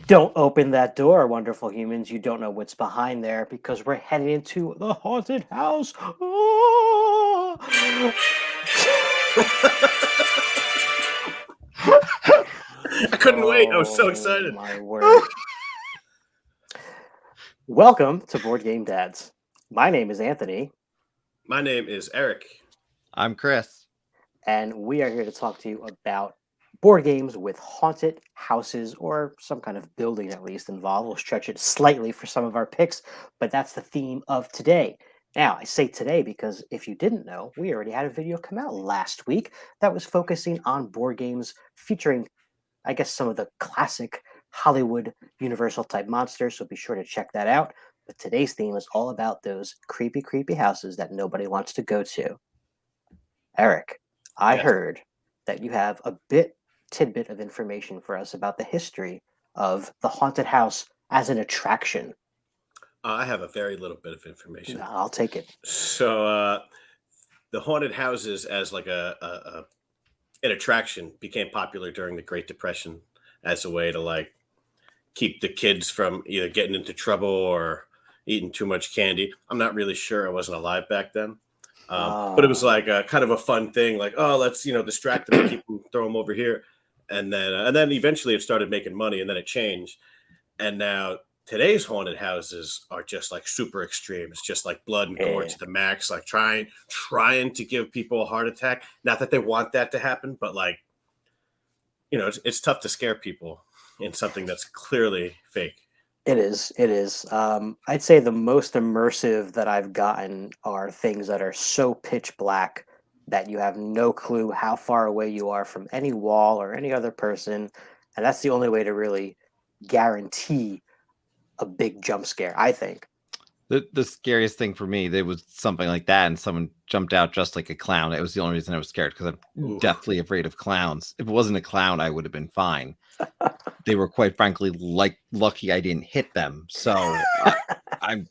Don't open that door, wonderful humans. You don't know what's behind there because we're heading into the haunted house. Ah! I couldn't wait. I was so Oh excited. my word. Welcome to Board Game Dads. My name is Anthony, My name is Eric. I'm Chris. and we are here to talk to you about board games with haunted houses or some kind of building at least involved. We'll stretch it slightly for some of our picks, but that's the theme of today. Now, I say today because if you didn't know, we already had a video come out last week that was focusing on board games featuring, I guess, some of the classic Hollywood Universal type monsters. So be sure to check that out. But today's theme is all about those creepy, creepy houses that nobody wants to go to. Eric, I Yes. heard that you have a tidbit of information for us about the history of the haunted house as an attraction. I have a very little bit of information. I'll take it. So, the haunted houses as like an attraction became popular during the Great Depression as a way to like keep the kids from either getting into trouble or eating too much candy. I'm not really sure. I wasn't alive back then. But it was Ah, like a kind of a fun thing, like, oh, let's distract them, keep them, throw them over here, and then eventually it started making money, and then it changed, and now today's haunted houses are just like super extreme. It's just like blood and gore yeah, to the max, like trying to give people a heart attack. Not that they want that to happen, but like it's tough to scare people in something that's clearly fake. it is. It is. I'd say the most immersive that I've gotten are things that are so pitch black that you have no clue how far away you are from any wall or any other person. And that's the only way to really guarantee a big jump scare, I think. The scariest thing for me, there was something like that, and someone jumped out just like a clown. It was the only reason I was scared because I'm Ooh. deathly afraid of clowns. If it wasn't a clown, I would have been fine. They were quite frankly like lucky I didn't hit them. So I'm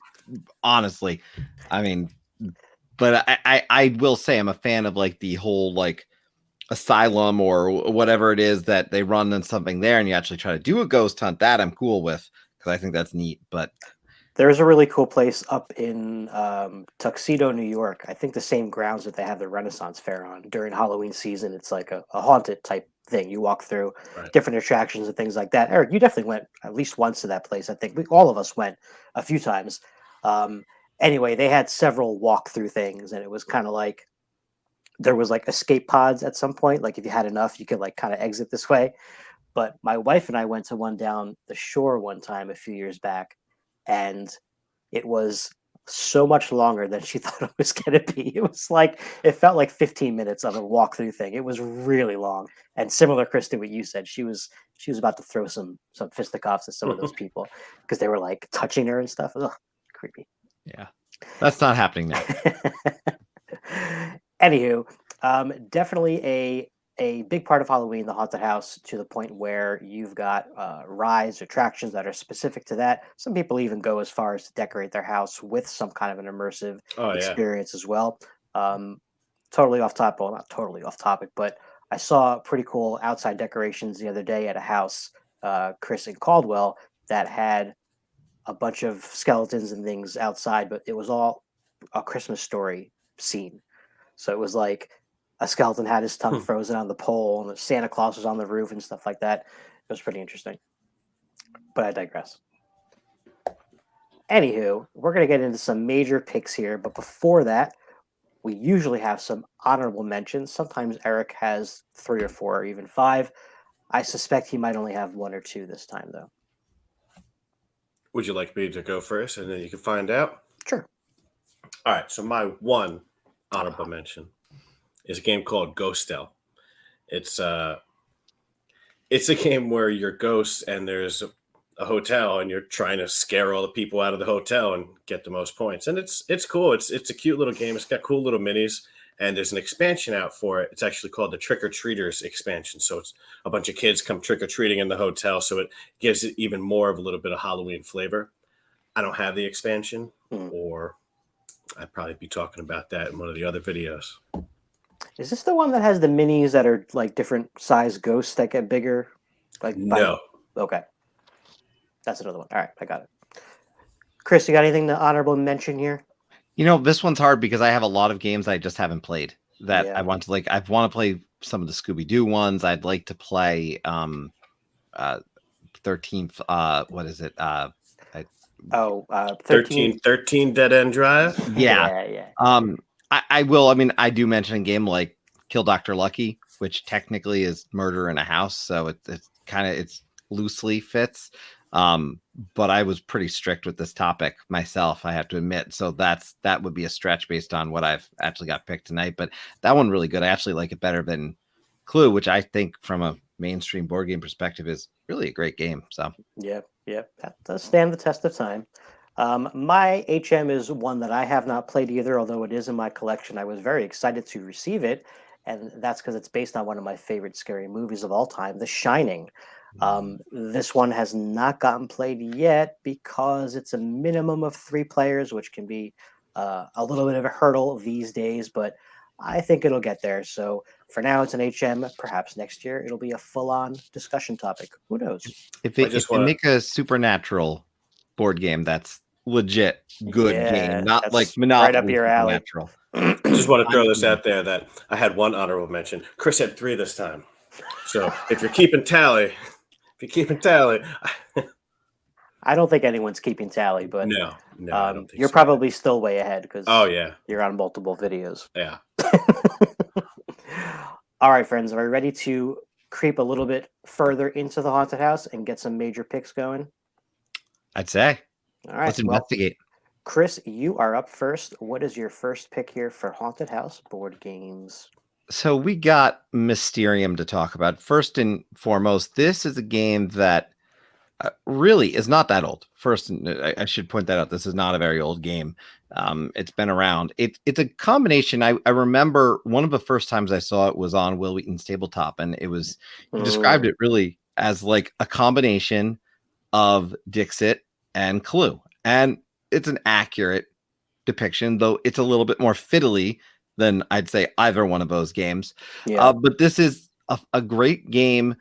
honestly, I mean, but I will say I'm a fan of like the whole like asylum or whatever it is that they run in something there, and you actually try to do a ghost hunt. That I'm cool with because I think that's neat. But There's a really cool place up in Tuxedo, New York. I think the same grounds that they have the Renaissance Fair on during Halloween season. It's like a haunted type thing. You walk through Right. different attractions and things like that. Eric, you definitely went at least once to that place. I think all of us went a few times. Um, anyway, they had several walk-through things, and it was kind of like there was like escape pods at some point. Like if you had enough, you could like kind of exit this way. But my wife and I went to one down the shore one time a few years back, and it was so much longer than she thought it was going to be. It was like it felt like 15 minutes of a walkthrough thing. It was really long. And similar, Chris, to what you said, she was about to throw some fisticuffs at some of those people because they were like touching her and stuff. Ugh, creepy. yeah, that's not happening now. Anywho, definitely a big part of Halloween, the haunted house, to the point where you've got rides, attractions that are specific to that. Some people even go as far as to decorate their house with some kind of an immersive Oh yeah. experience as well. Um, totally off topic, well, not totally off topic, but I saw pretty cool outside decorations the other day at a house, Chris in Caldwell, that had a bunch of skeletons and things outside, but it was all a Christmas story scene. So it was like a skeleton had his tongue Hmm. frozen on the pole, and Santa Claus was on the roof and stuff like that. It was pretty interesting. But I digress. Anywho, we're going to get into some major picks here. But before that, we usually have some honorable mentions. Sometimes Eric has 3 or 4 or even 5. I suspect he might only have 1 or 2 this time, though. Would you like me to go first, and then you can find out? Sure. All right. So my one honorable mention is a game called Ghostel. It's uh it's a game where you're ghosts and there's a hotel and you're trying to scare all the people out of the hotel and get the most points. And it's cool. It's a cute little game. It's got cool little minis, and there's an expansion out for it. It's actually called the Trick or Treaters expansion. So it's a bunch of kids come trick or treating in the hotel, so it gives it even more of a little bit of Halloween flavor. I don't have the expansion, Hmm. or I'd probably be talking about that in one of the other videos. Is this the one that has the minis that are like different size ghosts that get bigger? Like by No, okay. That's another one. All right, I got it. Chris, you got anything to honorable mention here? This one's hard because I have a lot of games I just haven't played that Yeah. I want to like. I want to play some of the Scooby-Doo ones. I'd like to play 13th. What is it? 13. 13 Dead End Drive. Yeah. Yeah. I will. I mean, I do mention a game like Kill Dr. Lucky, which technically is murder in a house, so it's kind of loosely fits. But I was pretty strict with this topic myself, I have to admit. So that would be a stretch based on what I've actually got picked tonight. But that one really good. I actually like it better than Clue, which I think from a mainstream board game perspective is really a great game. So Yep. That does stand the test of time. My HM is one that I have not played either, although it is in my collection. I was very excited to receive it, and that's because it's based on one of my favorite scary movies of all time, The Shining. This one has not gotten played yet because it's a minimum of 3 players, which can be a little bit of a hurdle these days, but I think it'll get there. So for now, it's an HM. Perhaps next year it'll be a full-on discussion topic. Who knows? if they make a supernatural board game that's legit good game, not like Monopoly. Right up your alley. Supernatural. Just want to throw this out there that I had one honorable mention. Chris had 3 this time. So if you're keeping tally, I don't think anyone's keeping tally, but no, I don't think you're so. probably still way ahead because yeah, you're on multiple videos. Yeah. All right, friends, are we ready to creep a little bit further into the haunted house and get some major picks going? I'd say. All right, let's investigate. Chris, you are up first. What is your first pick here for haunted house board games? So we got Mysterium to talk about. First and foremost, this is a game that really is not that old. First, I should point that out. This is not a very old game. It's been around. It's a combination. I remember one of the first times I saw it was on Will Wheaton's tabletop, and it was he described it really as like a combination of Dixit and Clue, and it's an accurate depiction, though it's a little bit more fiddly than I'd say either one of those games. Yeah. But this is a great game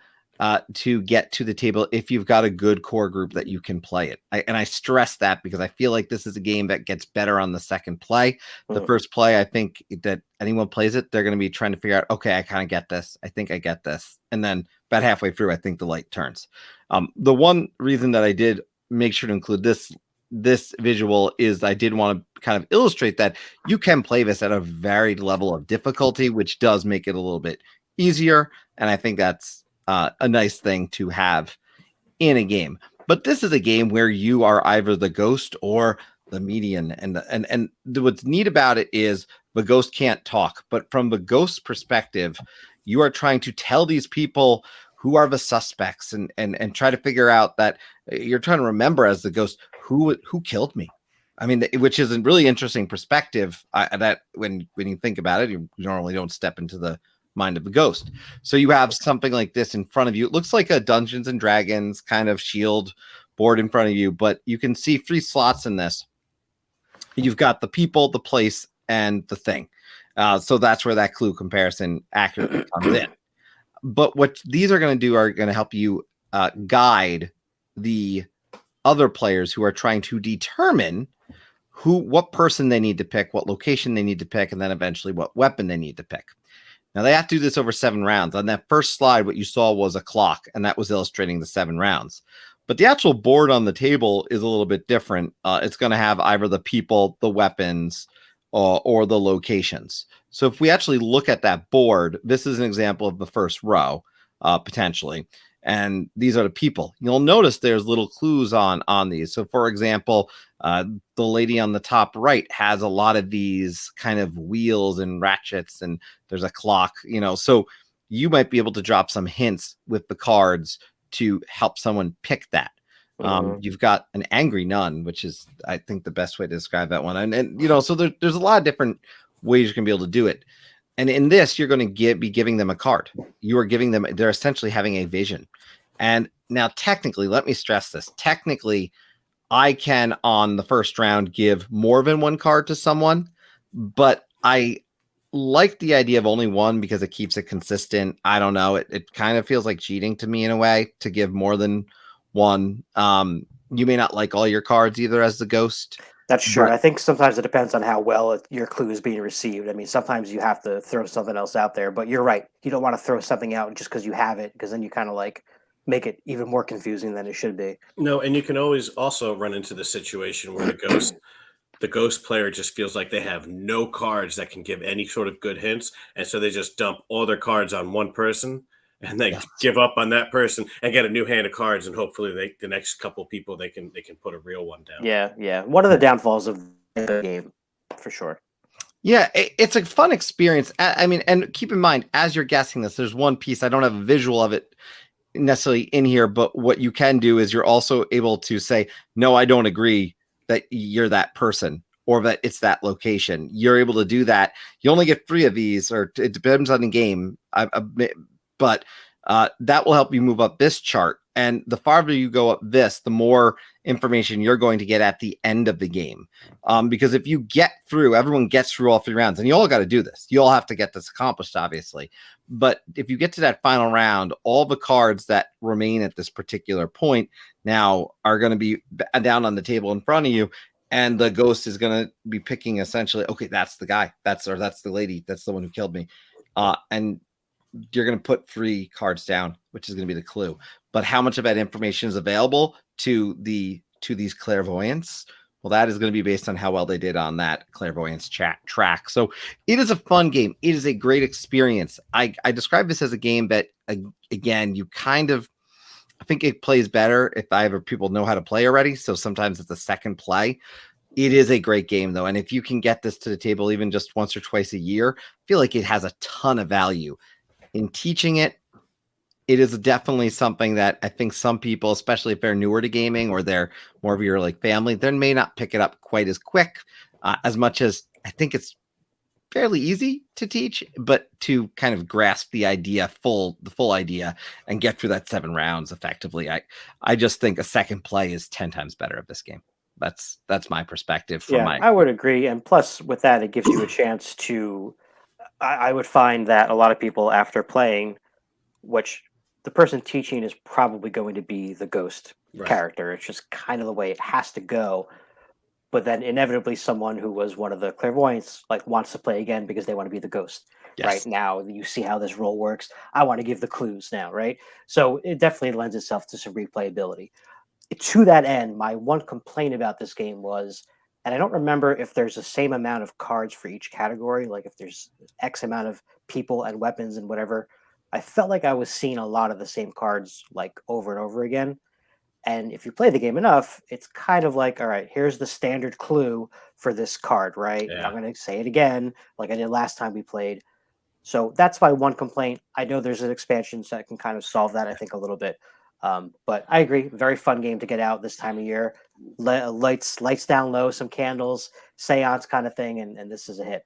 to get to the table if you've got a good core group that you can play it. And I stress that because I feel like this is a game that gets better on the second play. The first play, I think that anyone plays it, they're going to be trying to figure out, okay, I kind of get this. I think I get this. And then about halfway through, I think the light turns. The one reason that I did make sure to include this visual is I did want to kind of illustrate that you can play this at a varied level of difficulty, which does make it a little bit easier. And I think that's a nice thing to have in a game. But this is a game where you are either the ghost or the median. And what's neat about it is the ghost can't talk, but from the ghost's perspective, you are trying to tell these people who are the suspects and try to figure out that you're trying to remember as the ghost who killed me. I mean, which is a really interesting perspective that when you think about it, you normally don't step into the mind of the ghost. So you have something like this in front of you. It looks like a Dungeons and Dragons kind of shield board in front of you, but you can see 3 slots in this. You've got the people, the place, and the thing. So that's where that Clue comparison accurately comes in. But what these are going to do are going to help you guide the other players who are trying to determine what person they need to pick, what location they need to pick, and then eventually what weapon they need to pick. Now they have to do this over 7 rounds. On that first slide, what you saw was a clock, and that was illustrating the 7 rounds. But the actual board on the table is a little bit different. It's going to have either the people, the weapons, or the locations. So if we actually look at that board, this is an example of the first row, potentially. And these are the people. You'll notice there's little clues on these. So for example, the lady on the top right has a lot of these kind of wheels and ratchets, and there's a clock, so you might be able to drop some hints with the cards to help someone pick that. You've got an angry nun, which is, I think, the best way to describe that one. And so there's a lot of different ways you're going to be able to do it. And in this, you're going to be giving them a card. You are giving them, they're essentially having a vision. And now technically, let me stress this. Technically, I can, on the first round, give more than 1 card to someone, but I like the idea of only 1 because it keeps it consistent. I don't know. It kind of feels like cheating to me in a way to give more than one. You may not like all your cards either as the ghost. That's true. But I think sometimes it depends on how well your clue is being received. I mean, sometimes you have to throw something else out there, but you're right. You don't want to throw something out just because you have it, because then you kind of like make it even more confusing than it should be. No, and you can always also run into the situation where the ghost player just feels like they have no cards that can give any sort of good hints, and so they just dump all their cards on one person, and they yes. give up on that person and get a new hand of cards, and hopefully the next couple people they can put a real one down. Yeah, yeah. One of the downfalls of the game, for sure. Yeah, it's a fun experience. I mean, and keep in mind, as you're guessing this, there's one piece, I don't have a visual of it necessarily in here, but what you can do is you're also able to say, no, I don't agree that you're that person or that it's that location. You're able to do that. You only get 3 of these, or it depends on the game. But that will help you move up this chart. And the farther you go up this, the more information you're going to get at the end of the game. Because if you get through, everyone gets through all 3 rounds, and you all got to do this. You all have to get this accomplished, obviously. But if you get to that final round, all the cards that remain at this particular point now are going to be down on the table in front of you. And the ghost is going to be picking essentially, okay, that's the guy. That's the lady. That's the one who killed me. And you're going to put 3 cards down, which is going to be the clue. But how much of that information is available to these clairvoyants? Well, that is going to be based on how well they did on that clairvoyance track. So it is a fun game. It is a great experience. I describe this as a game that, again, you kind of, I think it plays better if either people know how to play already. So sometimes it's a second play. It is a great game, though. And if you can get this to the table even just once or twice a year, I feel like it has a ton of value. In teaching it, it is definitely something that I think some people, especially if they're newer to gaming or they're more of your like family, they may not pick it up quite as quick, as much as I think it's fairly easy to teach, but to kind of grasp the full idea and get through that 7 rounds effectively. I just think a second play is 10 times better of this game. That's my perspective from Yeah, my. I would agree. And plus, with that, it gives you a chance to. I would find that a lot of people, after playing, which the person teaching is probably going to be the ghost Right. character. It's just kind of the way it has to go. But then inevitably someone who was one of the clairvoyants like wants to play again because they want to be the ghost. Yes. Right now, you see how this role works. I want to give the clues now, right? So it definitely lends itself to some replayability. To that end, my one complaint about this game was, and I don't remember if there's the same amount of cards for each category, like if there's X amount of people and weapons and whatever. I felt like I was seeing a lot of the same cards like over and over again. And if you play the game enough, it's kind of like, all right, here's the standard clue for this card, right? Yeah. I'm going to say it again, like I did last time we played. So that's my one complaint. I know there's an expansion that can kind of solve that, I think, a little bit. But I agree, very fun game to get out this time of year. Lights down low, some candles, seance kind of thing, and this is a hit.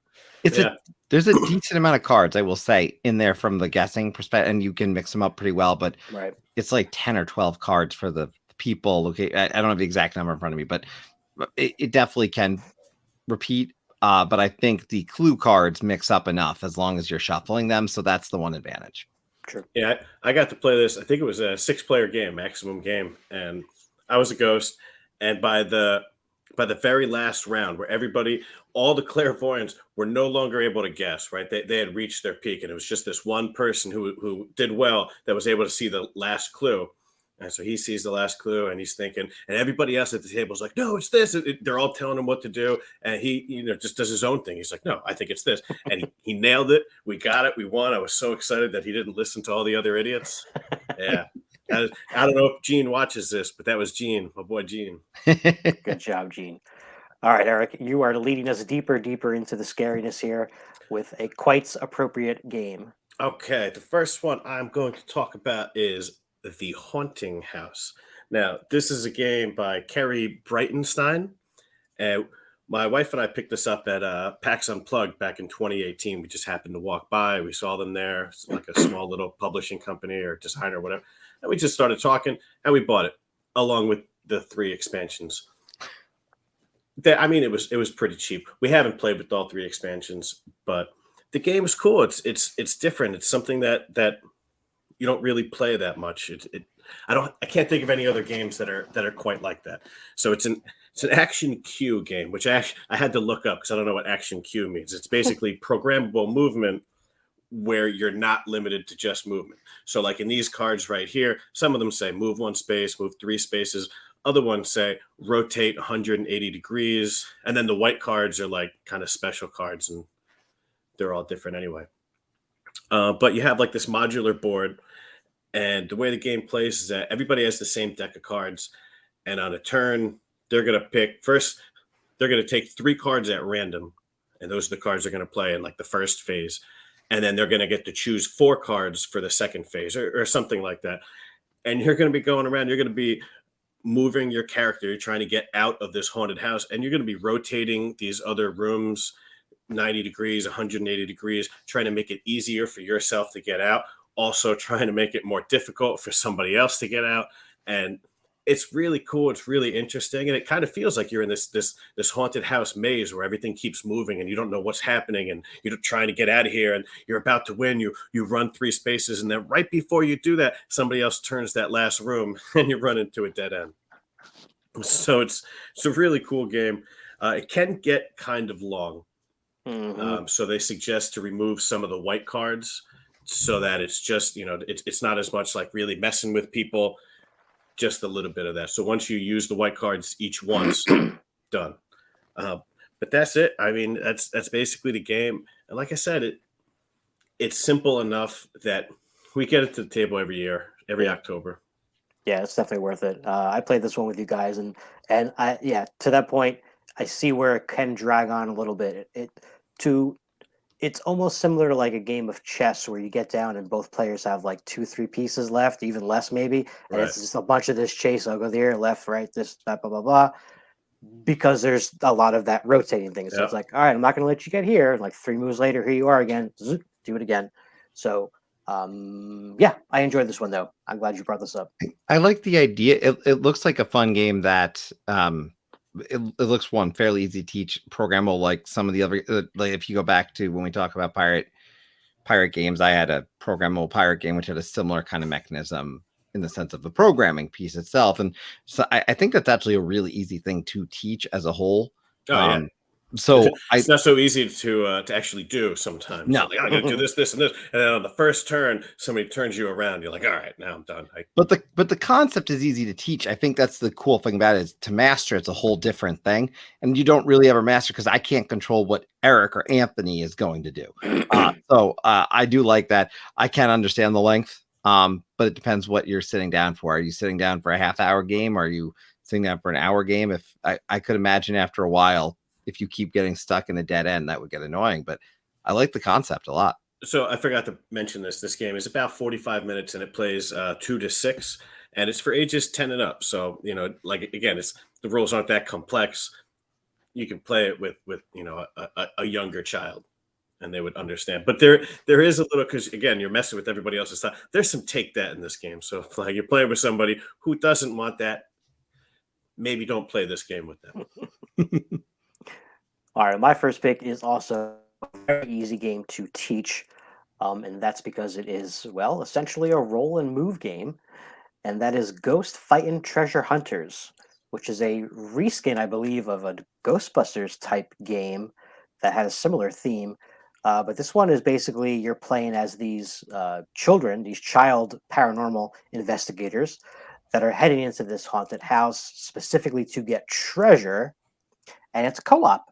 There's a decent amount of cards, I will say, in there from the guessing perspective, and you can mix them up pretty well. But right, it's like 10 or 12 cards for the people. Okay, I don't have the exact number in front of me, but it definitely can repeat. But I think the clue cards mix up enough as long as you're shuffling them. So that's the one advantage. true. Yeah, I got to play this. I think it was a 6-player game, maximum game, and I was a ghost. And by the very last round, where all the clairvoyants were no longer able to guess, right? They had reached their peak, and it was just this one person who did well that was able to see the last clue. And so he sees the last clue, and he's thinking, and everybody else at the table is like, "No, it's this." They're all telling him what to do, and he, just does his own thing. He's like, "No, I think it's this," and he nailed it. We got it. We won. I was so excited that he didn't listen to all the other idiots. Yeah, I don't know if Gene watches this, but that was Gene, my boy Gene. Good job, Gene. All right, Eric, you are leading us deeper into the scariness here with a quite appropriate game. Okay, the first one I'm going to talk about is The Haunting House. Now, this is a game by Kerry Breitenstein. And my wife and I picked this up at PAX Unplugged back in 2018. We just happened to walk by. We saw them there. It's like a small little publishing company or designer or whatever. And we just started talking, and we bought it along with the 3 expansions. It was pretty cheap. We haven't played with all 3 expansions, but the game is cool. It's different. It's something that you don't really play that much. I can't think of any other games that are quite like that. So it's an action cue game, which I had to look up because I don't know what action cue means. It's basically programmable movement where you're not limited to just movement. So like in these cards right here, some of them say move 1 space, move 3 spaces. Other ones say rotate 180 degrees. And then the white cards are like kind of special cards, and they're all different anyway. But you have like this modular board, and the way the game plays is that everybody has the same deck of cards. And on a turn, they're going to pick first, they're going to take 3 cards at random. And those are the cards they're going to play in like the first phase. And then they're going to get to choose 4 cards for the second phase or something like that. And you're going to be going around, you're going to be moving your character. You're trying to get out of this haunted house, and you're going to be rotating these other rooms 90 degrees, 180 degrees, trying to make it easier for yourself to get out. Also trying to make it more difficult for somebody else to get out. And it's really cool. It's really interesting. And it kind of feels like you're in this haunted house maze where everything keeps moving and you don't know what's happening, and you're trying to get out of here and you're about to win. You run 3 spaces, and then right before you do that, somebody else turns that last room and you run into a dead end. So it's a really cool game. It can get kind of long. So they suggest to remove some of the white cards so that it's just, it's not as much like really messing with people, just a little bit of that. So once you use the white cards each once, done. But that's it. I mean, that's basically the game. And like I said, it's simple enough that we get it to the table every year, every October. Yeah, it's definitely worth it. I played this one with you guys, and to that point, I see where it can drag on a little bit. It's almost similar to like a game of chess where you get down and both players have like 2-3 pieces left, even less maybe, and it's just a bunch of this chase. I'll go there, left, right, this, that, blah, blah, blah, because there's a lot of that rotating thing. So it's like, all right, I'm not going to let you get here. Like 3 moves later, here you are again. Zoop, do it again. So I enjoyed this one though. I'm glad you brought this up. I like the idea. It looks like a fun game that it looks fairly easy to teach, programmable, like some of the other, like if you go back to when we talk about pirate games, I had a programmable pirate game which had a similar kind of mechanism in the sense of the programming piece itself. And so I think that's actually a really easy thing to teach as a whole. So it's not so easy to actually do sometimes. No, like, I'm going to do this, this, and this, and then on the first turn, somebody turns you around. You're like, all right, now I'm done. But the concept is easy to teach. I think that's the cool thing about it, is to master. It's a whole different thing, and you don't really ever master because I can't control what Eric or Anthony is going to do. So I do like that. I can't understand the length, but it depends what you're sitting down for. Are you sitting down for a half-hour game? Or are you sitting down for an hour game? If I could imagine after a while, if you keep getting stuck in a dead end, that would get annoying. But I like the concept a lot. So I forgot to mention this. This game is about 45 minutes, and it plays 2 to 6, and it's for ages 10 and up. So, like, again, the rules aren't that complex. You can play it with a younger child, and they would understand. But there is a little, because again, you're messing with everybody else's stuff. There's some take that in this game. So if like you're playing with somebody who doesn't want that, maybe don't play this game with them. All right, my first pick is also a very easy game to teach, and that's because it is, well, essentially a roll and move game, and that is Ghost Fightin' Treasure Hunters, which is a reskin, I believe, of a Ghostbusters type game that had a similar theme. But this one is basically you're playing as these children, these child paranormal investigators that are heading into this haunted house specifically to get treasure, and it's co-op.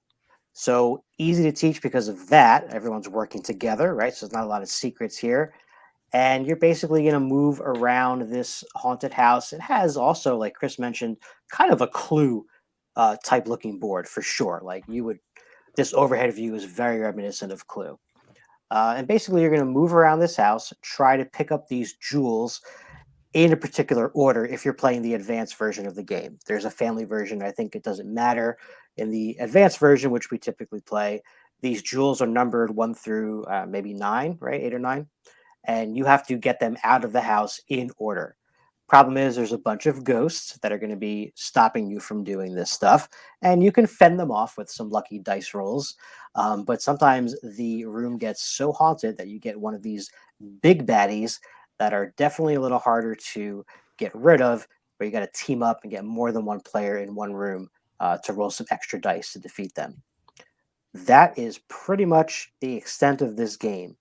So easy to teach because of that. Everyone's working together, right? So there's not a lot of secrets here. And you're basically going to move around this haunted house. It has also, like Chris mentioned, kind of a Clue type looking board for sure. Like this overhead view is very reminiscent of Clue. And basically you're going to move around this house, try to pick up these jewels in a particular order if you're playing the advanced version of the game. There's a family version. I think it doesn't matter. In the advanced version, which we typically play, these jewels are numbered 1 through maybe 9, right? 8 or 9. And you have to get them out of the house in order. Problem is, there's a bunch of ghosts that are going to be stopping you from doing this stuff. And you can fend them off with some lucky dice rolls. But sometimes the room gets so haunted that you get one of these big baddies that are definitely a little harder to get rid of, where you got to team up and get more than one player in one room to roll some extra dice to defeat them. That is pretty much the extent of this game.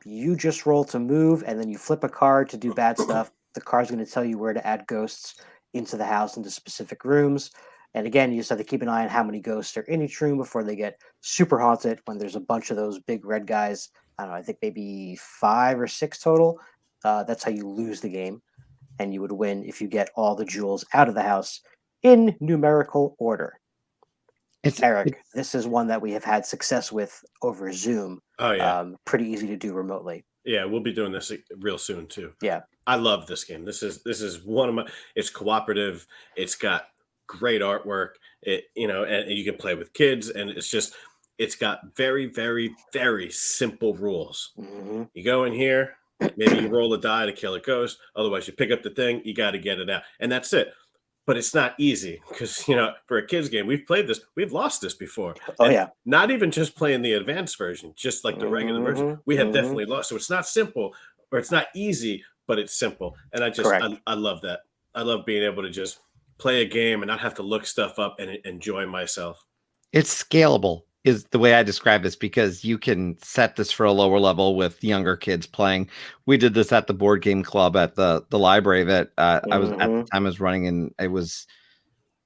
You just roll to move, and then you flip a card to do bad stuff. The card's going to tell you where to add ghosts into the house, into specific rooms. And again, you just have to keep an eye on how many ghosts are in each room before they get super haunted. When there's a bunch of those big red guys, I don't know, I think maybe 5 or 6 total. That's how you lose the game. And you would win if you get all the jewels out of the house in numerical order. Eric, this is one that we have had success with over Zoom. Oh yeah, pretty easy to do remotely. yeah. We'll be doing this real soon too. Yeah, I love this game. This is one of my. It's cooperative. It's got great artwork. And you can play with kids, and it's got very, very, very simple rules. Mm-hmm. You go in here, maybe you roll a die to kill a ghost. Otherwise, you pick up the thing. You got to get it out, and that's it. But it's not easy because, for a kids game, we've played this. We've lost this before. Oh, and yeah. Not even just playing the advanced version, just like the regular version. We have definitely lost. So it's not simple, or it's not easy, but it's simple. And I love that. I love being able to just play a game and not have to look stuff up and enjoy myself. It's scalable is the way I describe this, because you can set this for a lower level with younger kids playing. We did this at the board game club at the library that I was at the time I was running, and it was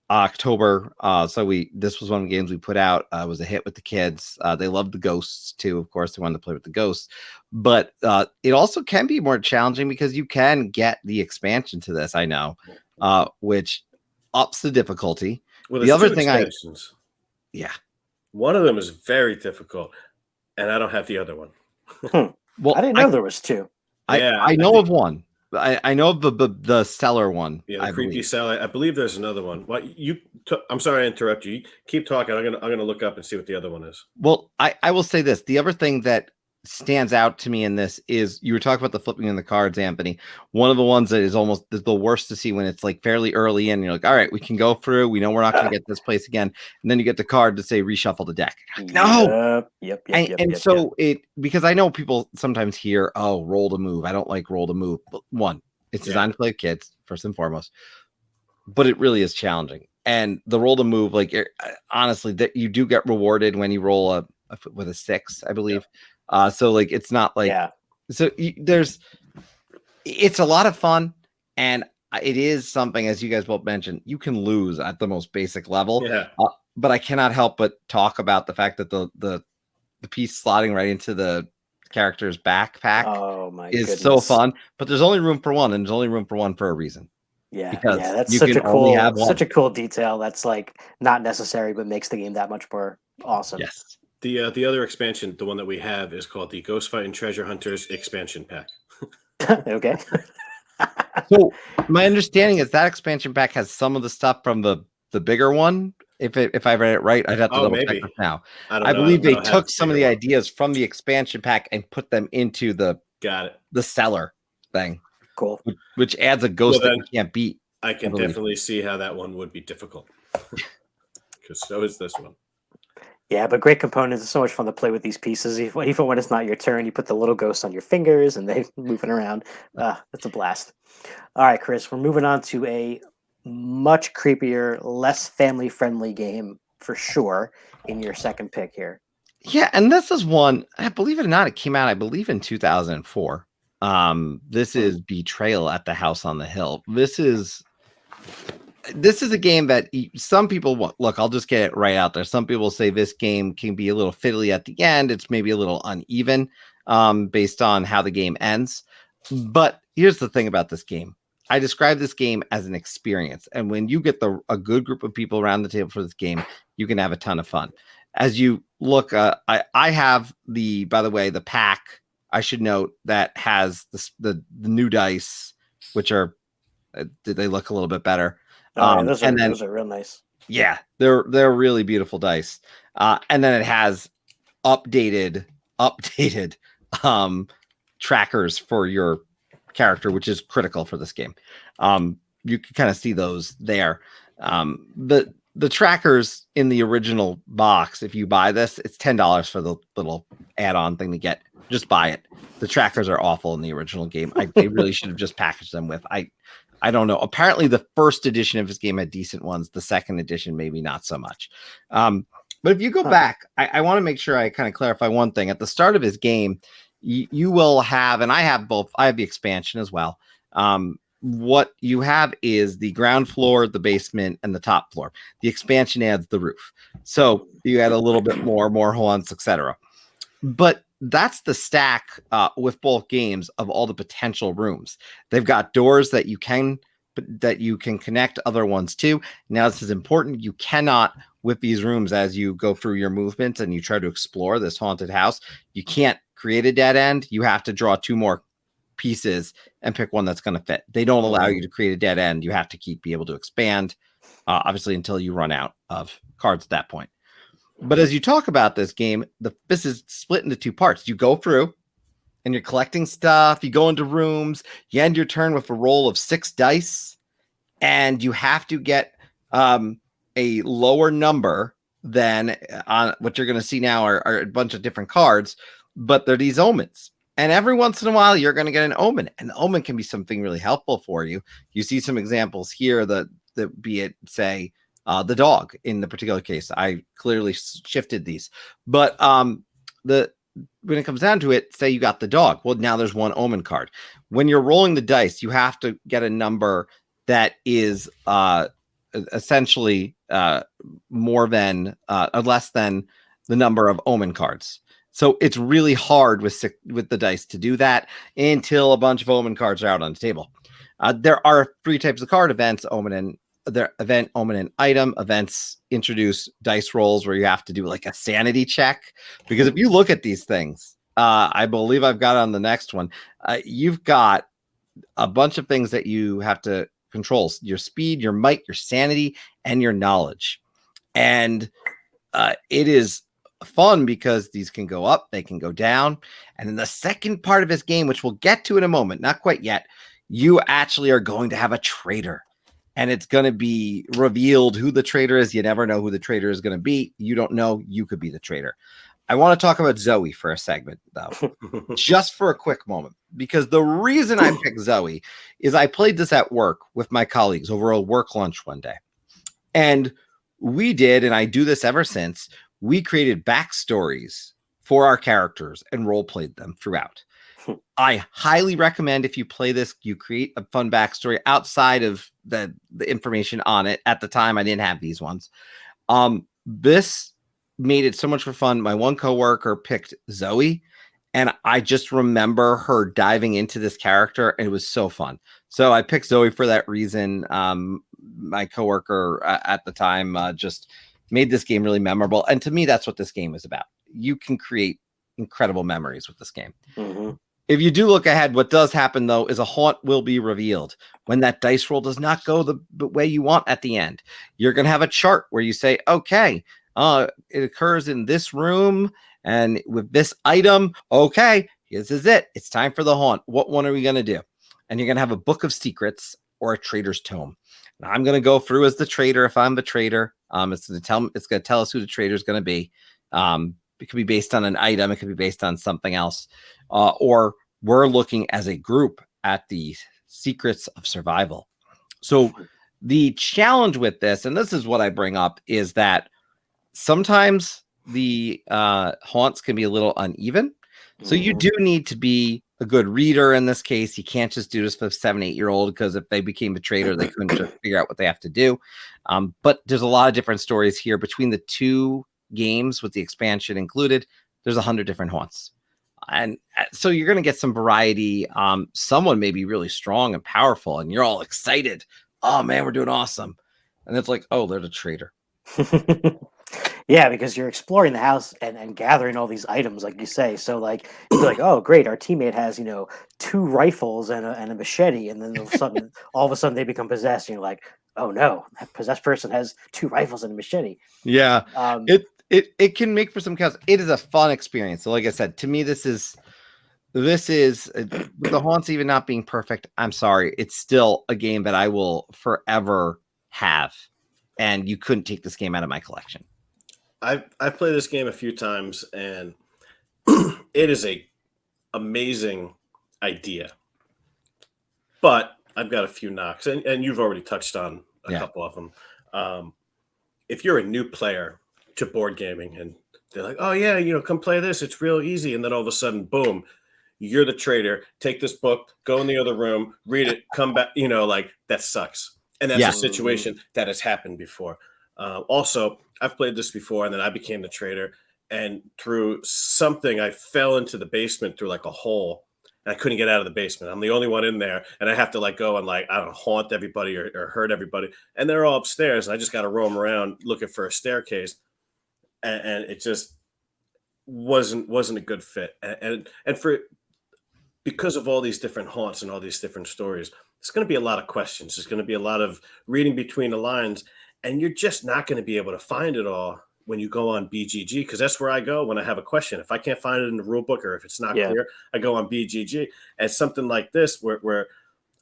October. So this was one of the games we put out. It was a hit with the kids. They loved the ghosts too. Of course, they wanted to play with the ghosts, but it also can be more challenging because you can get the expansion to this. I know, which ups the difficulty. Well, the other thing yeah. One of them is very difficult, and I don't have the other one. Well, I didn't know there was 2. I know of one. I know of the cellar one. Yeah, the creepy cellar. I believe there's another one. I'm sorry I interrupt you. You keep talking. I'm gonna look up and see what the other one is. Well, I will say this. The other thing that stands out to me in this is, you were talking about the flipping in the cards, Anthony. One of the ones that is almost the worst to see when it's like fairly early in. You're like, all right, we can go through. We know we're not going to get this place again, and then you get the card to say reshuffle the deck. Like, no. Yep. Because I know people sometimes hear, oh, roll to move. I don't like roll to move. But one, it's designed to play with kids first and foremost, but it really is challenging. And the roll to move, honestly, that you do get rewarded when you roll with a 6, I believe. Yeah. So like, it's not like, so it's a lot of fun, and it is something, as you guys both mentioned, you can lose at the most basic level. Yeah. But I cannot help but talk about the fact that the piece slotting right into the character's backpack is so fun, but there's only room for one, and there's only room for one for a reason. Yeah. Because that's such a cool detail. That's like not necessary, but makes the game that much more awesome. Yes. The other expansion, the one that we have, is called the Ghost Fight and Treasure Hunters expansion pack. Okay. So my understanding is that expansion pack has some of the stuff from the bigger one. If I read it right, I'd have to double check now. I believe they took some of the ideas from the expansion pack and put them into the cellar thing. Cool. Which adds a ghost that you can't beat. I can definitely see how that one would be difficult. Because so is this one. Yeah, but great components. It's so much fun to play with these pieces. Even when it's not your turn, you put the little ghosts on your fingers and they're moving around. It's a blast. All right, Chris, we're moving on to a much creepier, less family-friendly game for sure in your second pick here. Yeah, and this is one, I believe it or not, it came out, I believe, in 2004. This is Betrayal at the House on the Hill. This is a game that some people look, I'll just get it right out there. Some people say this game can be a little fiddly at the end. It's maybe a little uneven based on how the game ends. But here's the thing about this game. I describe this game as an experience. And when you get a good group of people around the table for this game, you can have a ton of fun. As you look, I have by the way, the pack, I should note, that has the new dice, which are, they look a little bit better. Those are real nice. Yeah, they're really beautiful dice. And then it has updated trackers for your character, which is critical for this game. You can kind of see those there. The trackers in the original box, if you buy this, it's $10 for the little add-on thing to get just buy it. The trackers are awful in the original game. They really should have just packaged them with. I don't know. Apparently, the first edition of this game had decent ones. The second edition, maybe not so much. But if you go back, I want to make sure I kind of clarify one thing. At the start of his game, you will have, and I have both. I have the expansion as well. What you have is the ground floor, the basement, and the top floor. The expansion adds the roof. So you add a little bit more haunts, etc. But that's the stack with both games of all the potential rooms. They've got doors that you can connect other ones to. Now, this is important. You cannot, with these rooms, as you go through your movements and you try to explore this haunted house, you can't create a dead end. You have to draw 2 more pieces and pick one that's going to fit. They don't allow you to create a dead end. You have to be able to expand, obviously, until you run out of cards at that point. But as you talk about this game, this is split into 2 parts. You go through and you're collecting stuff. You go into rooms. You end your turn with a roll of 6 dice, and you have to get a lower number than on what you're going to see now are a bunch of different cards, but they're these omens. And every once in a while, you're going to get an omen, and the omen can be something really helpful for you. You see some examples here that be it, say, the dog in the particular case. I clearly shifted these, but when it comes down to it, say you got the dog. Well, now there's 1 omen card. When you're rolling the dice, you have to get a number that is essentially more than or less than the number of omen cards. So it's really hard with the dice to do that until a bunch of omen cards are out on the table. There are 3 types of card events: omen and event, omen, and item. Events introduce dice rolls where you have to do like a sanity check, because if you look at these things, I believe I've got on the next one, you've got a bunch of things that you have to control: your speed, your might, your sanity, and your knowledge. And it is fun because these can go up, they can go down. And in the second part of this game, which we'll get to in a moment, not quite yet, you actually are going to have a traitor. And it's going to be revealed who the traitor is. You never know who the traitor is going to be. You don't know. You could be the traitor. I want to talk about Zoe for a segment, though, just for a quick moment, because the reason I picked Zoe is I played this at work with my colleagues over a work lunch one day. And we did, and I do this ever since, we created backstories for our characters and role played them throughout. I highly recommend, if you play this, you create a fun backstory outside of the information on it. At the time, I didn't have these ones. This made it so much for fun. My one coworker picked Zoe, and I just remember her diving into this character, and it was so fun. So I picked Zoe for that reason. My coworker at the time just made this game really memorable. And to me, that's what this game is about. You can create incredible memories with this game. Mm-hmm. If you do look ahead, what does happen, though, is a haunt will be revealed when that dice roll does not go the way you want at the end. You're going to have a chart where you say, okay, it occurs in this room and with this item. Okay, this is it. It's time for the haunt. What one are we going to do? And you're going to have a book of secrets or a traitor's tome. Now, I'm going to go through as the traitor. If I'm the traitor, it's going to tell us who the traitor is going to be. It could be based on an item. It could be based on something else. Or we're looking as a group at the secrets of survival. So the challenge with this, and this is what I bring up, is that sometimes the haunts can be a little uneven. So you do need to be a good reader in this case. You can't just do this for a 7-8-year-old, because if they became a traitor, they couldn't just figure out what they have to do. But there's a lot of different stories here. Between the 2 games with the expansion included, there's 100 different haunts. And so you're going to get some variety. Someone may be really strong and powerful, and you're all excited. Oh, man, we're doing awesome. And it's like, oh, they're the traitor. Yeah, because you're exploring the house and gathering all these items, like you say. So, like, you're like, oh, great, our teammate has, 2 rifles and a machete, and then all of a sudden they become possessed, and you're like, oh no, that possessed person has 2 rifles and a machete. Yeah, it can make for some chaos. It is a fun experience. So, like I said, to me, this is the haunts even not being perfect. I'm sorry, it's still a game that I will forever have, and you couldn't take this game out of my collection. I've played this game a few times, and it is a amazing idea. But I've got a few knocks, and you've already touched on a couple of them. If you're a new player to board gaming and they're like, oh, yeah, come play this. It's real easy. And then all of a sudden, boom, you're the trader. Take this book, go in the other room, read it, come back. Like that sucks. And that's a situation that has happened before. Also, I've played this before, and then I became the trader. And through something, I fell into the basement through like a hole. And I couldn't get out of the basement. I'm the only one in there, and I have to go and I don't know, haunt everybody or hurt everybody. And they're all upstairs, and I just got to roam around looking for a staircase, and it just wasn't a good fit. And because of all these different haunts and all these different stories, there's going to be a lot of questions. There's going to be a lot of reading between the lines, and you're just not going to be able to find it all when you go on BGG, because that's where I go when I have a question. If I can't find it in the rule book or if it's not clear, I go on BGG. And something like this where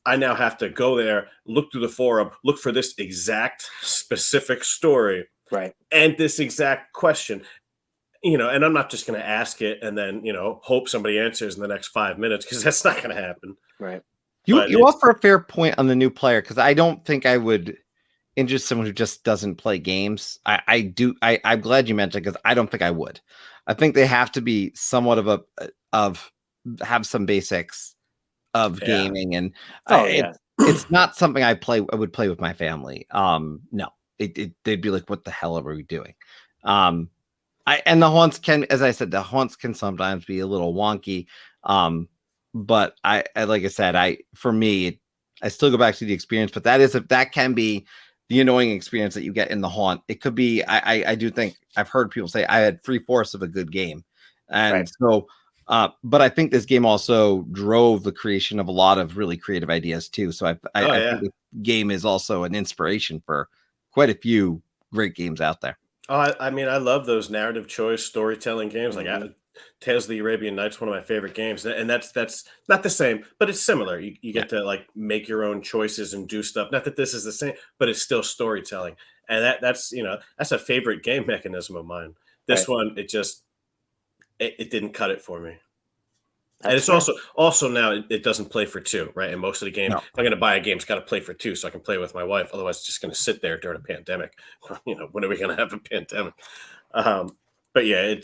I now have to go there, look through the forum, look for this exact specific story, right, and this exact question, and I'm not just going to ask it and then, hope somebody answers in the next 5 minutes, because that's not going to happen. Right. You offer a fair point on the new player, because I don't think I would interest someone who just doesn't play games. I'm glad you mentioned it, because I don't think I would. I think they have to be somewhat of have some basics of gaming, and it's not something I would play with my family. No, they'd be like, what the hell are we doing? And the haunts can, as I said, sometimes be a little wonky. But I like I said, for me, I still go back to the experience, but that can be the annoying experience that you get in the haunt. It could be, I do think I've heard people say I had 3/4 of a good game. And so, but I think this game also drove the creation of a lot of really creative ideas too. So I think the game is also an inspiration for quite a few great games out there. Oh, I mean, I love those narrative choice storytelling games. Like Tales of the Arabian Nights, one of my favorite games, and that's not the same, but it's similar. You get to make your own choices and do stuff. Not that this is the same, but it's still storytelling, and that's a favorite game mechanism of mine. This one, it didn't cut it for me. And it's also now it doesn't play for two, right? And most of the game, if I'm going to buy a game, it's got to play for two, so I can play with my wife. Otherwise, it's just going to sit there during a pandemic. When are we going to have a pandemic? But yeah,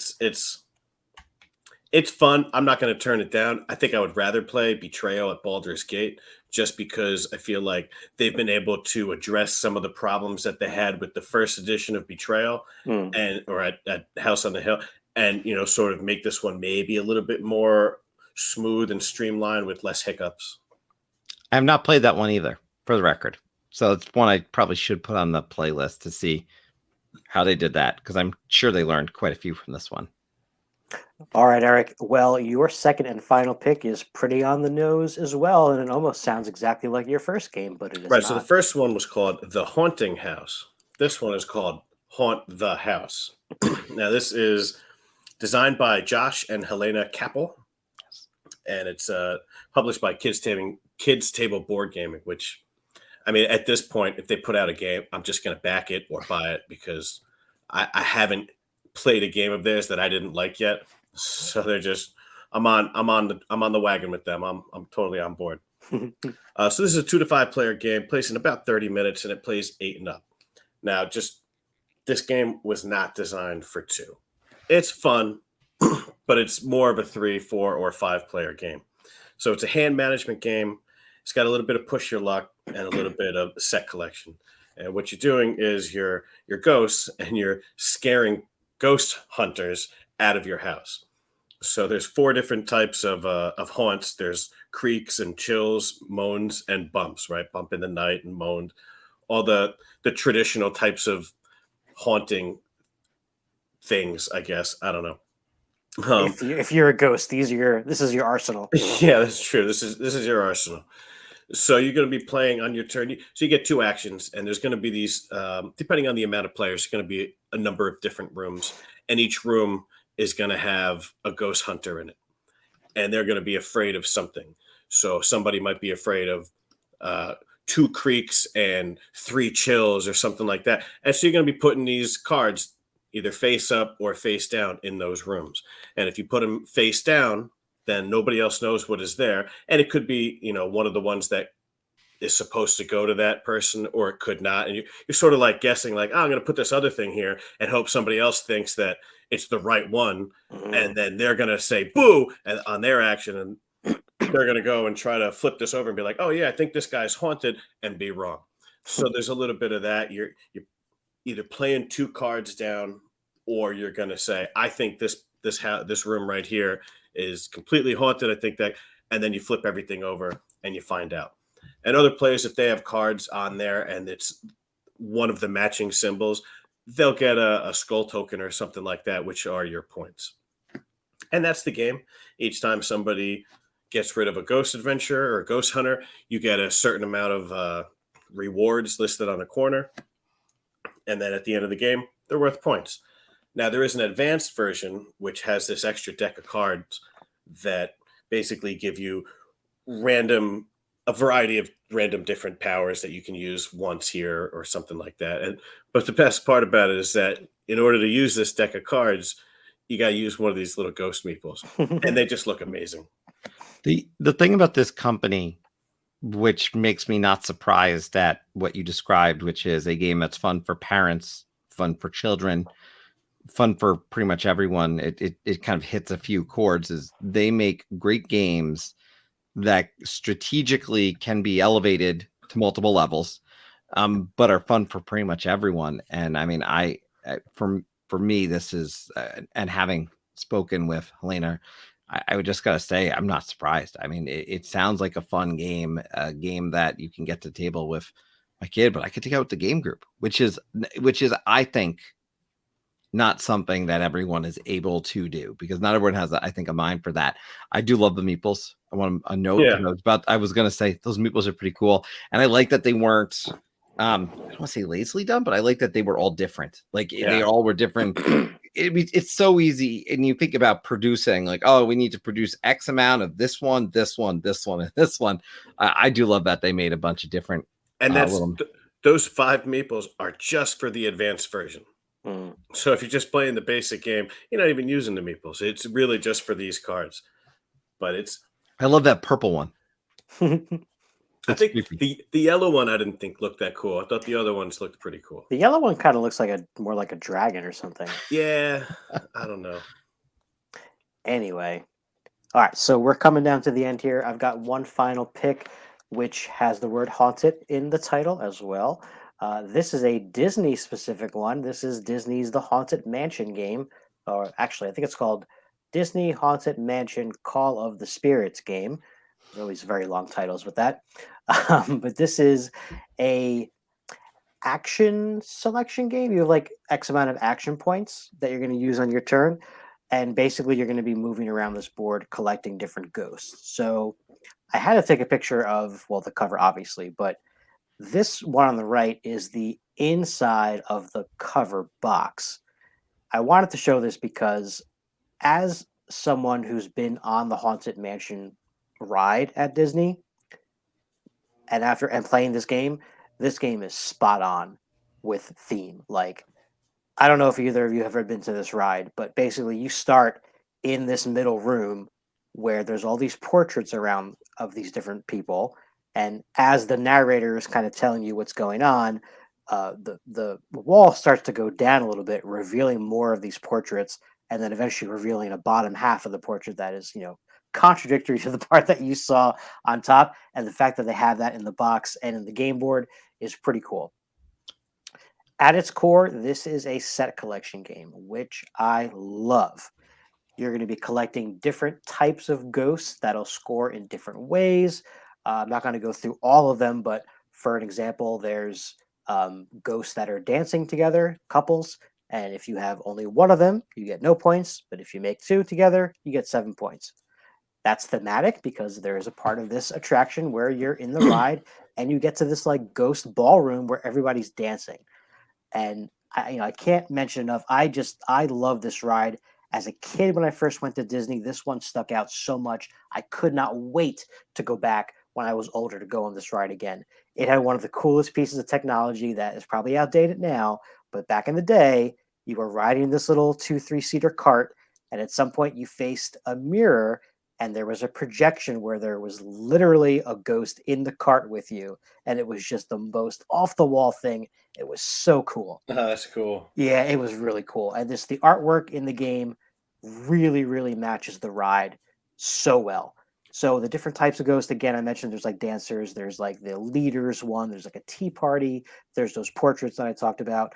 it's fun. I'm not going to turn it down. I think I would rather play Betrayal at Baldur's Gate, just because I feel like they've been able to address some of the problems that they had with the first edition of Betrayal or at House on the Hill, and sort of make this one maybe a little bit more smooth and streamlined with less hiccups. I have not played that one either, for the record. So it's one I probably should put on the playlist to see how they did that, because I'm sure they learned quite a few from this one. All right, Eric. Well, your second and final pick is pretty on the nose as well, and it almost sounds exactly like your first game, but it is right. not. So the first one was called The Haunting House. This one is called Haunt the House. Now, this is designed by Josh and Helena Kappel, and it's published by Kids Table Board Gaming, which, I mean, at this point, if they put out a game, I'm just going to back it or buy it, because I haven't played a game of theirs that I didn't like yet. So they're just, I'm on the wagon with them. I'm totally on board. So this is a 2 to 5 player game, plays in about 30 minutes, and it plays 8 and up. Now, this game was not designed for 2. It's fun, but it's more of a 3, 4, or 5 player game. So it's a hand management game. It's got a little bit of push your luck and a little bit of set collection. And what you're doing is you're ghosts, and you're scaring ghost hunters out of your house. So there's 4 different types of haunts. There's creaks and chills, moans, and bumps, right? Bump in the night and moaned. All the traditional types of haunting things, I guess. I don't know. If you're a ghost, this is your arsenal. Yeah, that's true. This is your arsenal. So you're going to be playing on your turn. So you get 2 actions, and there's going to be these, depending on the amount of players, there's going to be a number of different rooms, and each room is going to have a ghost hunter in it, and they're going to be afraid of something. So somebody might be afraid of 2 creaks and 3 chills or something like that. And so you're going to be putting these cards either face up or face down in those rooms. And if you put them face down, then nobody else knows what is there. And it could be, one of the ones that is supposed to go to that person, or it could not. And you're sort of like guessing, like, oh, I'm going to put this other thing here and hope somebody else thinks that it's the right one. And then they're going to say boo and on their action. And they're going to go and try to flip this over and be like, oh, yeah, I think this guy's haunted, and be wrong. So there's a little bit of that. You're either playing 2 cards down, or you're going to say, I think this room right here is completely haunted. I think that, and then you flip everything over and you find out. And other players, if they have cards on there and it's one of the matching symbols, they'll get a skull token or something like that, which are your points. And that's the game. Each time somebody gets rid of a ghost adventurer or a ghost hunter, you get a certain amount of rewards listed on a corner. And then at the end of the game, they're worth points. Now, there is an advanced version, which has this extra deck of cards that basically give you a variety of random different powers that you can use once here or something like that. But the best part about it is that in order to use this deck of cards, you got to use one of these little ghost meeples, and they just look amazing. The thing about this company, which makes me not surprised at what you described, which is a game that's fun for parents, fun for children, fun for pretty much everyone. It kind of hits a few chords. Is they make great games that strategically can be elevated to multiple levels, but are fun for pretty much everyone. And I mean, for me, this is, and having spoken with Helena, I would just gotta say, I'm not surprised. I mean, it sounds like a fun game, a game that you can get to the table with my kid, but I could take out the game group, which is, I think, not something that everyone is able to do, because not everyone has, I think, a mind for that. I do love the meeples. I want a note. Yeah. I was going to say those meeples are pretty cool. And I like that they weren't, I don't want to say lazily done, but I like that they were all different. Like they all were different. It's so easy. And you think about producing, like, oh, we need to produce X amount of this one, this one, this one, and this one. I do love that they made a bunch of different. And those 5 meeples are just for the advanced version. So if you're just playing the basic game, you're not even using the meeples. It's really just for these cards. But I love that purple one. I think the yellow one I didn't think looked that cool. I thought the other ones looked pretty cool. The yellow one kind of looks like more like a dragon or something. Yeah, I don't know. Anyway, all right, so we're coming down to the end here. I've got one final pick, which has the word haunted in the title as well. This is a Disney-specific one. This is Disney's The Haunted Mansion game. Or actually, I think it's called Disney Haunted Mansion Call of the Spirits game. There's always very long titles with that. But this is a action selection game. You have like X amount of action points that you're going to use on your turn. And basically, you're going to be moving around this board collecting different ghosts. So I had to take a picture of, well, the cover, obviously, but this one on the right is the inside of the cover box. I wanted to show this because as someone who's been on the Haunted Mansion ride at Disney, and playing this game is spot on with theme. Like, I don't know if either of you have ever been to this ride, but basically you start in this middle room where there's all these portraits around of these different people. And as the narrator is kind of telling you what's going on, the wall starts to go down a little bit, revealing more of these portraits, and then eventually revealing a bottom half of the portrait that is, contradictory to the part that you saw on top. And the fact that they have that in the box and in the game board is pretty cool. At its core, this is a set collection game, which I love. You're going to be collecting different types of ghosts that'll score in different ways. I'm not going to go through all of them, but for an example, there's ghosts that are dancing together, couples, and if you have only one of them, you get no points, but if you make 2 together, you get 7 points. That's thematic because there is a part of this attraction where you're in the ride and you get to this like ghost ballroom where everybody's dancing. And I can't mention enough. I love this ride. As a kid, when I first went to Disney, this one stuck out so much. I could not wait to go back when I was older to go on this ride again. It had one of the coolest pieces of technology that is probably outdated now, but back in the day, you were riding this little 2-3-seater cart, and at some point you faced a mirror, and there was a projection where there was literally a ghost in the cart with you, and it was just the most off the wall thing. It was so cool. Oh, that's cool. Yeah, it was really cool. And the artwork in the game really, really matches the ride so well. So the different types of ghosts, again, I mentioned there's like dancers, there's like the leaders one, there's like a tea party, there's those portraits that I talked about.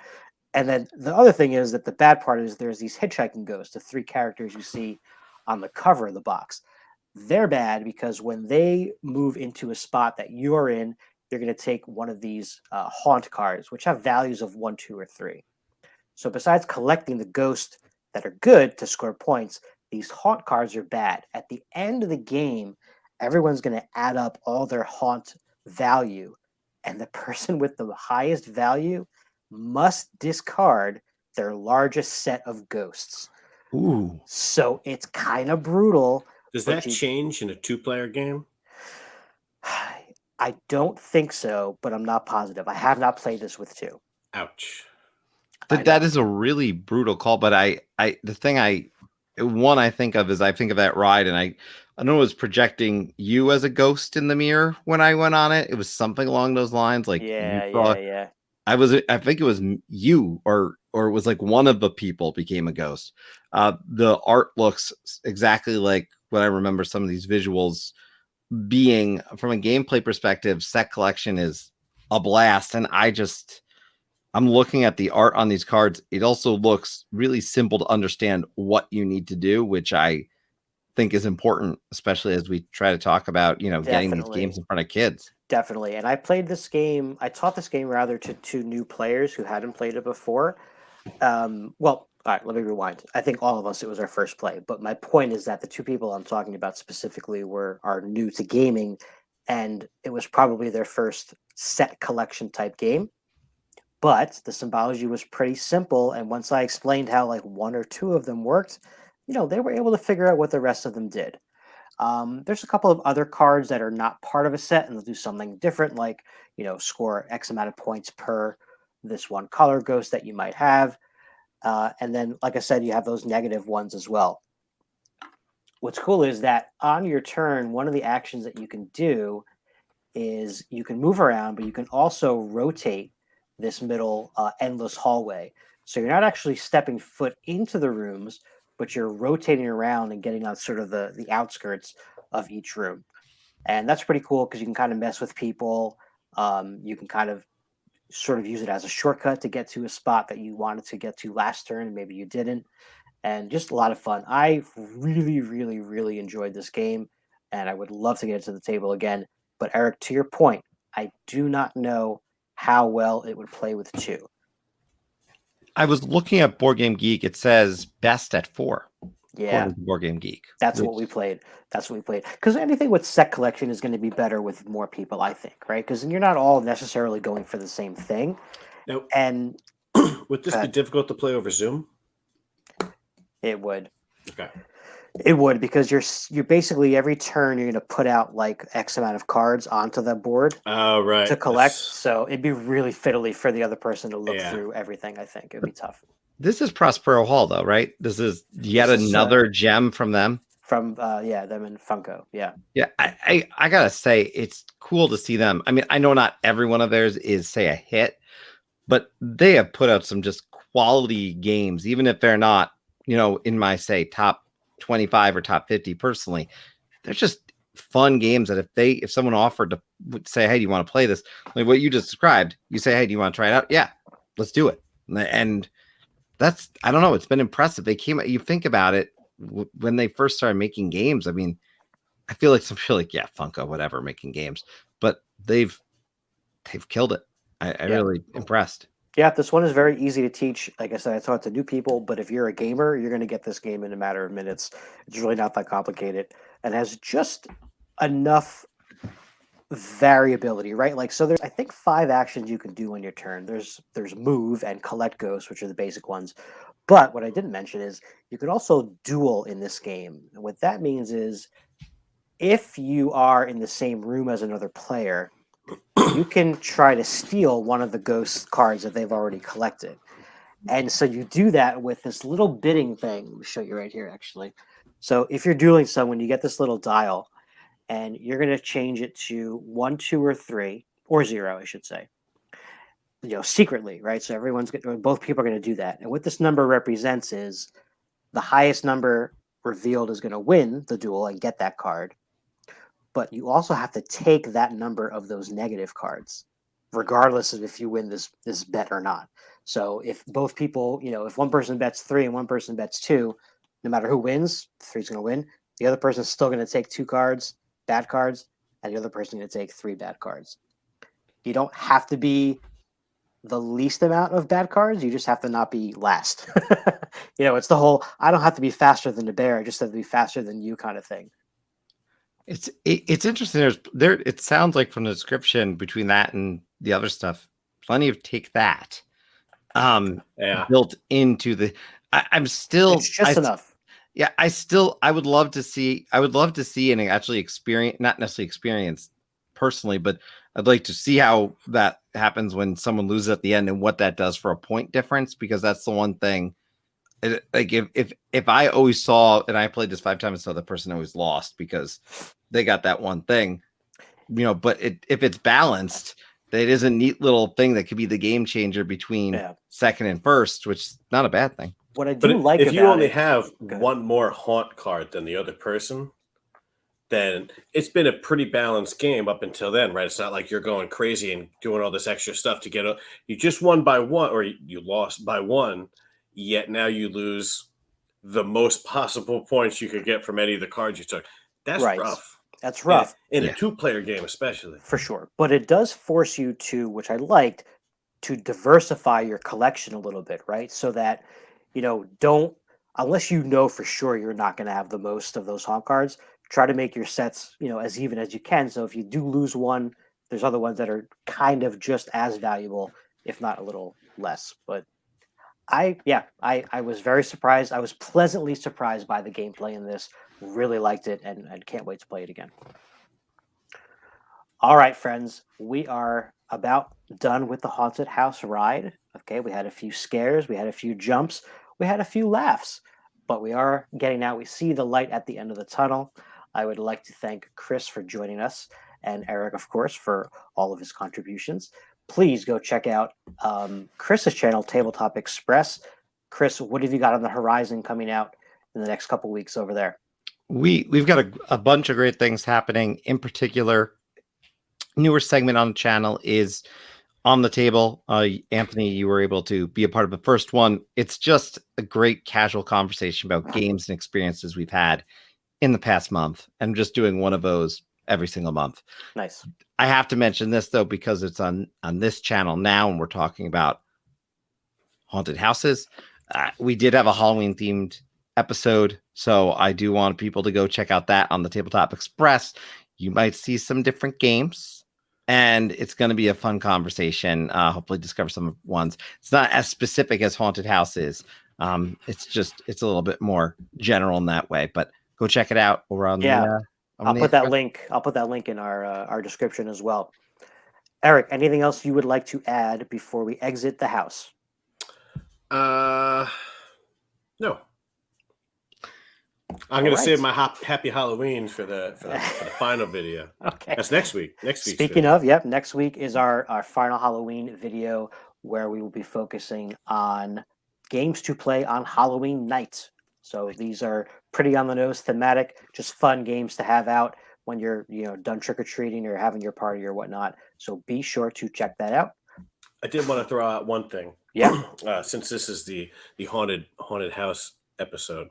And then the other thing is that the bad part is there's these hitchhiking ghosts, the 3 characters you see on the cover of the box. They're bad because when they move into a spot that you're in, you're going to take one of these haunt cards, which have values of 1, 2, or 3. So besides collecting the ghosts that are good to score points, these haunt cards are bad. At the end of the game, everyone's going to add up all their haunt value, and the person with the highest value must discard their largest set of ghosts. Ooh. So it's kind of brutal. Does but that change in a 2-player game? I don't think so, but I'm not positive. I have not played this with 2. Ouch. That is a really brutal call, but the thing I think of is I think of that ride, and I know it was projecting you as a ghost in the mirror when I went on it. It was something along those lines, like Yeah. I think it was you, or it was like one of the people became a ghost. The art looks exactly like what I remember some of these visuals being. From a gameplay perspective, set collection is a blast, and I'm looking at the art on these cards. It also looks really simple to understand what you need to do, which I think is important, especially as we try to talk about, getting these games in front of kids. Definitely. And I played this game. I taught this game rather to 2 new players who hadn't played it before. Well, all right, let me rewind. I think all of us, it was our first play. But my point is that the 2 people I'm talking about specifically are new to gaming, and it was probably their first set collection type game. But the symbology was pretty simple, and once I explained how like 1 or 2 of them worked, they were able to figure out what the rest of them did. There's a couple of other cards that are not part of a set, and they'll do something different, like score X amount of points per this one color ghost that you might have, and then, like I said, you have those negative ones as well. What's cool is that on your turn, one of the actions that you can do is you can move around, but you can also rotate this middle endless hallway. So you're not actually stepping foot into the rooms, but you're rotating around and getting on sort of the outskirts of each room. And that's pretty cool because you can kind of mess with people. You can kind of sort of use it as a shortcut to get to a spot that you wanted to get to last turn and maybe you didn't. And just a lot of fun. I really, really, really enjoyed this game, and I would love to get it to the table again. But Eric, to your point, I do not know how well it would play with 2. I was looking at Board Game Geek. It says best at 4. Yeah, Board Game Geek. That's what we played. Because anything with set collection is going to be better with more people, I think, right? Because you're not all necessarily going for the same thing. Now, And would this be difficult to play over Zoom? it would. Okay. It would, because you're basically every turn you're going to put out like X amount of cards onto the board Right. to collect. So it'd be really fiddly for the other person to look Yeah. through everything. I think it'd be tough. This is Prospero Hall, though, right? This is yet another gem from them. From them and Funko. Yeah. Yeah, I gotta say, it's cool to see them. I mean, I know not every one of theirs is, say, a hit, but they have put out some just quality games, even if they're not, in my, say, top 25 or top 50 personally. They're just fun games that if someone offered to say, hey, do you want to play this? Like what you just described, you say, hey, do you want to try it out? Yeah, let's do it. And that's, I don't know, it's been impressive. They came, you think about it, when they first started making games, I mean, I feel like some people like, yeah, Funko, whatever, making games, but they've killed it. I really impressed. Yeah, this one is very easy to teach. Like I said, I taught it to new people, but if you're a gamer, you're going to get this game in a matter of minutes. It's really not that complicated and has just enough variability, right? Like, so there's, I think, 5 actions you can do on your turn. There's move and collect ghosts, which are the basic ones. But what I didn't mention is you can also duel in this game. And what that means is if you are in the same room as another player, you can try to steal one of the ghost cards that they've already collected. And so you do that with this little bidding thing. Let me show you right here, actually. So if you're dueling someone, you get this little dial, and you're going to change it to 1, 2, or 3, or 0, I should say. Secretly, right? So both people are going to do that. And what this number represents is the highest number revealed is going to win the duel and get that card. But you also have to take that number of those negative cards, regardless of if you win this bet or not. So if both people, if one person bets 3 and one person bets 2, no matter who wins, 3's going to win. The other person's still going to take 2 cards, bad cards, and the other person going to take 3 bad cards. You don't have to be the least amount of bad cards. You just have to not be last. It's the whole, I don't have to be faster than the bear. I just have to be faster than you kind of thing. It's interesting. It sounds like from the description between that and the other stuff, plenty of take that built into the. I'm still. It's just enough. Yeah, I would love to see. I would love to see and actually experience, not necessarily experience personally, but I'd like to see how that happens when someone loses at the end and what that does for a point difference, because that's the one thing. Like if I always saw, and I played this 5 times, so the person always lost because they got that one thing, but if it's balanced, that is a neat little thing that could be the game changer between second and first, which is not a bad thing. What I do like, if you only have one more haunt card than the other person, then it's been a pretty balanced game up until then, right? It's not like you're going crazy and doing all this extra stuff to get you just won by 1, or you lost by 1, yet now you lose the most possible points you could get from any of the cards you took. That's rough. That's rough. In a 2-player game, especially. For sure. But it does force you to, which I liked, to diversify your collection a little bit, right? So that, don't, unless you know for sure you're not going to have the most of those haunt cards, try to make your sets, as even as you can. So if you do lose one, there's other ones that are kind of just as valuable, if not a little less. But I was very surprised. I was pleasantly surprised by the gameplay in this. Really liked it, and can't wait to play it again. All right, friends, we are about done with the haunted house ride. Okay, we had a few scares, we had a few jumps, we had a few laughs, but we are getting out. We see the light at the end of the tunnel. I would like to thank Chris for joining us, and Eric, of course, for all of his contributions. Please go check out Chris's channel, Tabletop Express. Chris, what have you got on the horizon coming out in the next couple weeks over there? We've got a bunch of great things happening. In particular, newer segment on the channel is On the Table. Anthony, you were able to be a part of the first one. It's just a great casual conversation about games and experiences we've had in the past month. I'm just doing one of those every single month. Nice. I have to mention this though, because it's on this channel now, and we're talking about haunted houses. We did have a Halloween themed episode, so I do want people to go check out that on the Tabletop Express. You might see some different games, and it's going to be a fun conversation. Hopefully discover some ones. It's not as specific as haunted houses. It's a little bit more general in that way, but go check it out over on I'll put that link in our description as well. Eric, anything else you would like to add before we exit the house? No. I'm going to save my happy Halloween for the final video. Okay. That's next week. Speaking of, next week is our final Halloween video, where we will be focusing on games to play on Halloween night. So these are pretty on the nose, thematic, just fun games to have out when you're done trick-or-treating or having your party or whatnot. So be sure to check that out. I did want to throw out one thing. Yeah. Since this is the haunted house episode,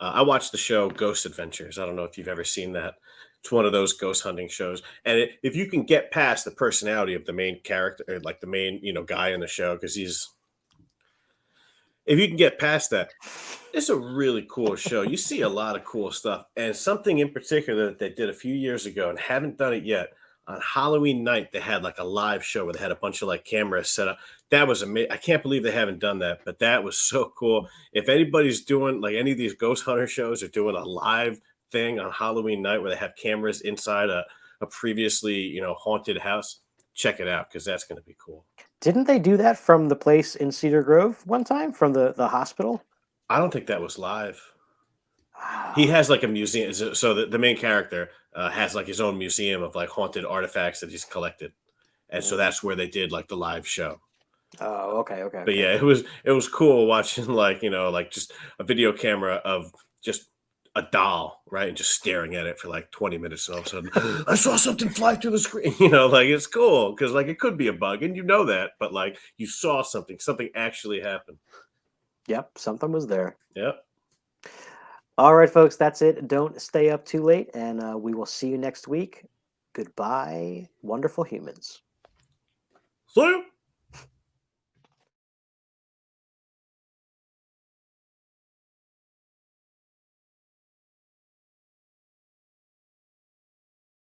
I watched the show Ghost Adventures. I don't know if you've ever seen that. It's one of those ghost hunting shows. And if you can get past the personality of the main character, or like the main guy in the show, because if you can get past that, it's a really cool show. You see a lot of cool stuff. And something in particular that they did a few years ago and haven't done it yet, on Halloween night, they had like a live show where they had a bunch of like cameras set up. That was amazing. I can't believe they haven't done that, but that was so cool. If anybody's doing like any of these ghost hunter shows or doing a live thing on Halloween night where they have cameras inside a previously, haunted house, check it out, because that's going to be cool. Didn't they do that from the place in Cedar Grove one time, from the hospital? I don't think that was live. He has like a museum. So the main character has like his own museum of like haunted artifacts that he's collected, and so that's where they did like the live show. Oh, okay, okay, But okay. yeah, it was cool watching like like just a video camera of just a doll, right, and just staring at it for like 20 minutes, and all of a sudden I saw something fly through the screen. Like it's cool because like it could be a bug, and that, but like you saw something actually happened. Yep, something was there. Yep. All right, folks, that's it. Don't stay up too late, and we will see you next week. Goodbye, wonderful humans. See you.